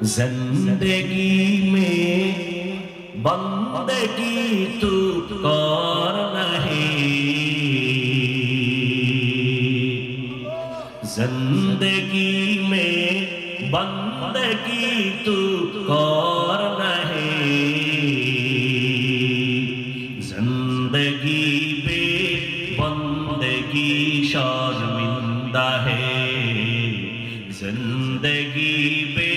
जिंदगी में बंदगी तू कर नहीं, जिंदगी में बंदगी तू कर नहीं, जिंदगी बे बंदगी शर्मिंदा है, जिंदगी बे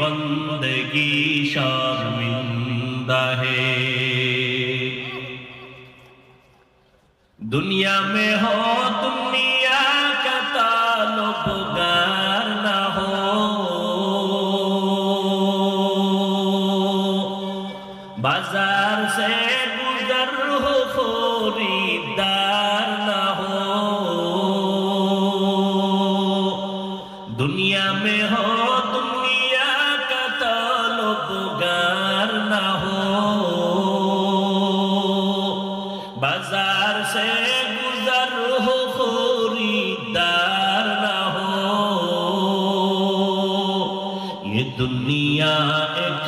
बंदगी शर्मिंदा है। दुनिया में हो दुनिया का ताल्लुक़दार ना हो, बाजार से गुजर हो खरीदार ना हो, दुनिया में हो दुनिया का ताल्लुक़दार ना हो, बाजार से गुजर हो खरीदार ना हो। ये दुनिया एक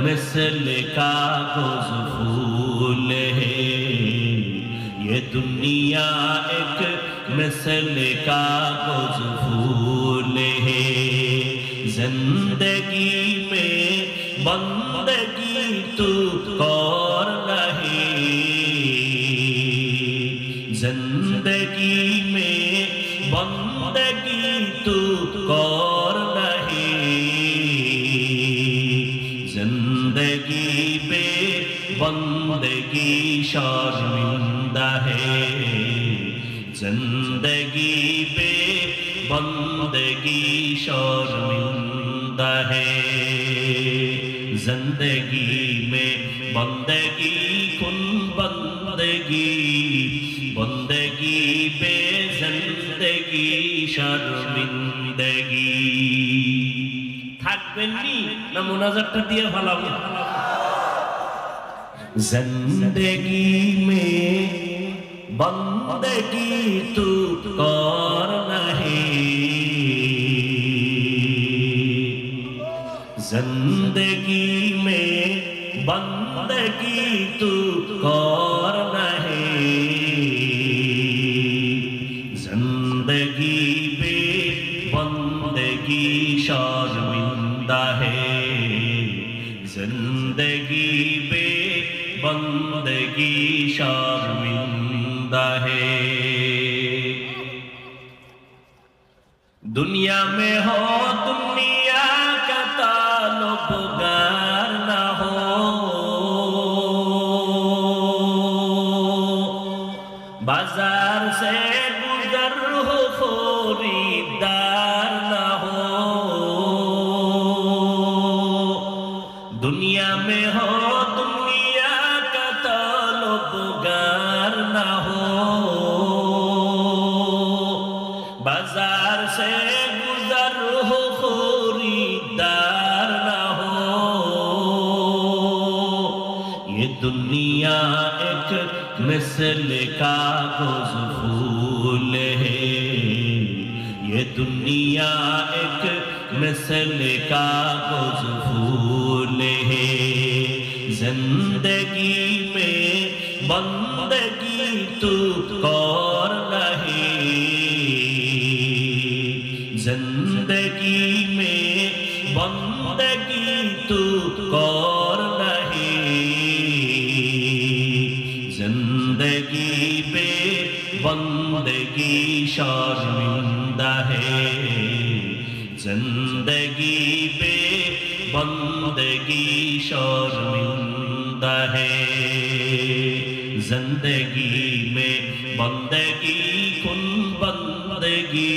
मिसल कागज़ फूल है, ये दुनिया एक मिसल कागज़ फूल है, जिंदगी में बंदगी तू कर नहीं, जिंदगी में बंदगी तू कर नहीं, जिंदगी पे बंदगी शर्मिंदा है, जिंदगी पे बंदगी शर्मिंदा है, जिंदगी में बंदगी कुन बंदगी, बंदगी पे जिंदगी शर्मिंदगी। থাকবেননি না মুনাজাতটা দিয়ে ফেলাবো? जिंदगी में बंदगी तू कर नहीं, जिंदगी में बंदगी तू कर नहीं, जिंदगी पे बंदगी शर्मिंदा है, जिंदगी पे बंदगी शर्मिंदा है। दुनिया में हो दुनिया का ताल्लुक़दार ना हो, बाजार से गुजर हो खरीदार ना हो, दुनिया में हो दुनिया का ताल्लुक़दार ना हो, बाजार से गुजर हो खरीदार ना हो। ये दुनिया एक मिसल कागज़ फूल है, ये दुनिया एक मिसल कागज़ फूल है, जिंदगी में बंदगी तू कर नहीं, जिंदगी में बंदगी तू कर नहीं, जिंदगी पे बंदगी शर्मिंदा है, जिंदगी पे बंदगी शर्मिंदा है, जिंदगी में बंदगी कुन बंदगी।